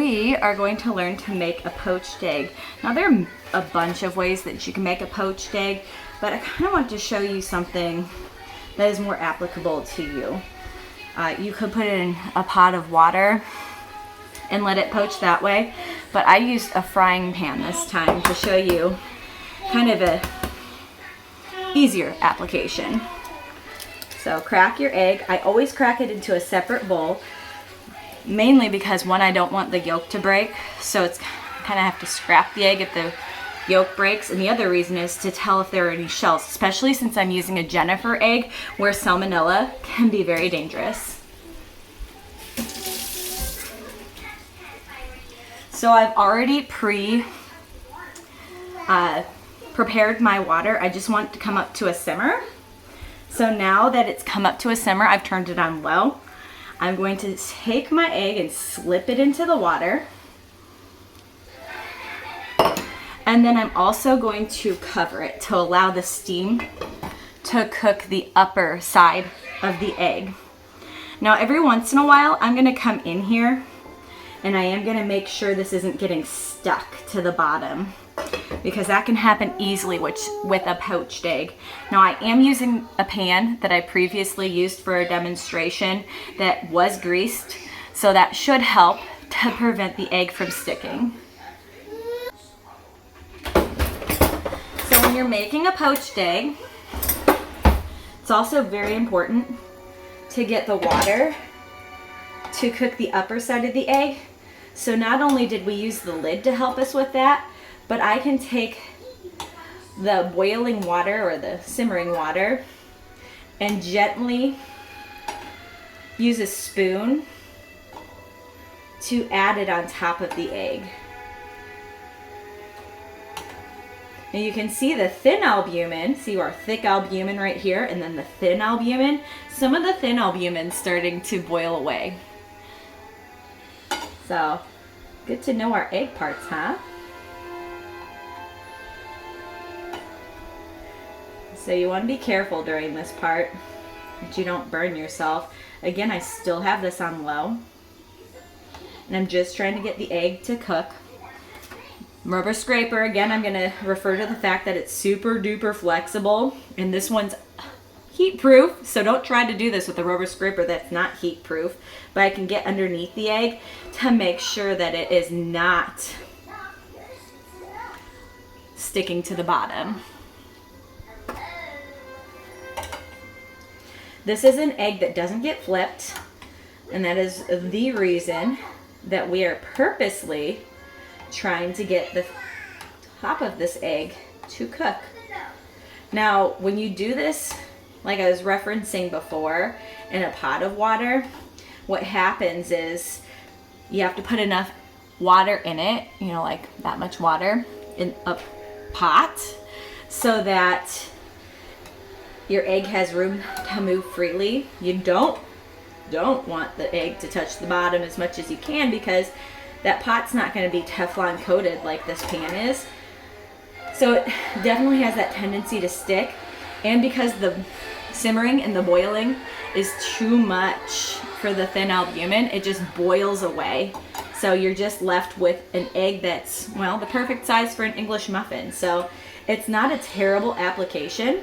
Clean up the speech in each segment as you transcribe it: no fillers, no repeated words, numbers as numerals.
we are going to learn to make a poached egg. Now there are a bunch of ways that you can make a poached egg, but I kind of want to show you something that is more applicable to you. You could put it in a pot of water and let it poach that way, but I used a frying pan this time to show you kind of a easier application. So crack your egg. I always crack it into a separate bowl, mainly because one, I don't want the yolk to break, so it's kind of have to scrap the egg if the yolk breaks, and the other reason is to tell if there are any shells, especially since I'm using a Jennifer egg where salmonella can be very dangerous. So I've already prepared my water. I just want it to come up to a simmer. So now that it's come up to a simmer, I've turned it on low. I'm going to take my egg and slip it into the water. And then I'm also going to cover it to allow the steam to cook the upper side of the egg. Now every once in a while, I'm gonna come in here and I am gonna make sure this isn't getting stuck to the bottom, because that can happen easily with a poached egg. Now I am using a pan that I previously used for a demonstration that was greased, so that should help to prevent the egg from sticking. So when you're making a poached egg, it's also very important to get the water to cook the upper side of the egg. So not only did we use the lid to help us with that, but I can take the boiling water or the simmering water and gently use a spoon to add it on top of the egg. Now you can see the thin albumin, see our thick albumin right here, and then the thin albumin. Some of the thin albumin starting to boil away. So, good to know our egg parts, huh? So you want to be careful during this part that you don't burn yourself. Again, I still have this on low. And I'm just trying to get the egg to cook. Rubber scraper, again, I'm going to refer to the fact that it's super duper flexible. And this one's heat proof, so don't try to do this with a rubber scraper that's not heat proof. But I can get underneath the egg to make sure that it is not sticking to the bottom. This is an egg that doesn't get flipped, and that is the reason that we are purposely trying to get the top of this egg to cook. Now, when you do this, like I was referencing before, in a pot of water, what happens is you have to put enough water in it, you know, like that much water in a pot, so that your egg has room to move freely. You don't want the egg to touch the bottom as much as you can, because that pot's not going to be Teflon coated like this pan is. So it definitely has that tendency to stick. And because the simmering and the boiling is too much for the thin albumin, it just boils away. So you're just left with an egg that's, well, the perfect size for an English muffin. So it's not a terrible application.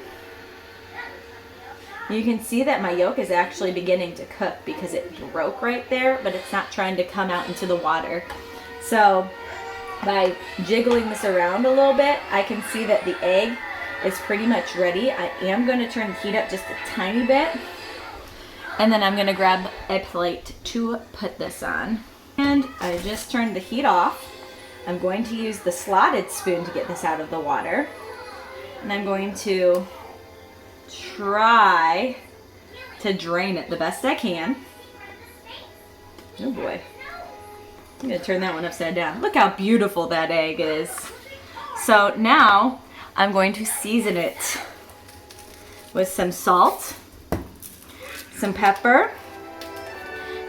You can see that my yolk is actually beginning to cook because it broke right there, but it's not trying to come out into the water. So by jiggling this around a little bit, I can see that the egg is pretty much ready. I am going to turn the heat up just a tiny bit, and then I'm going to grab a plate to put this on. And I just turned the heat off. I'm going to use the slotted spoon to get this out of the water, and I'm going to try to drain it the best I can. Oh boy. I'm going to turn that one upside down. Look how beautiful that egg is. So now I'm going to season it with some salt, some pepper.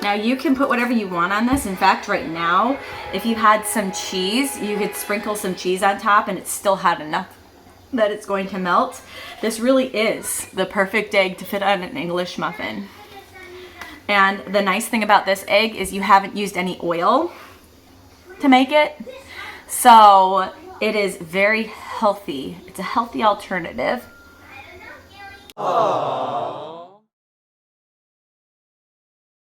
Now you can put whatever you want on this. In fact, right now, if you had some cheese, you could sprinkle some cheese on top and it's still hot enough that it's going to melt. This really is the perfect egg to fit on an English muffin. And the nice thing about this egg is you haven't used any oil. to make it. So it is very healthy. It's a healthy alternative.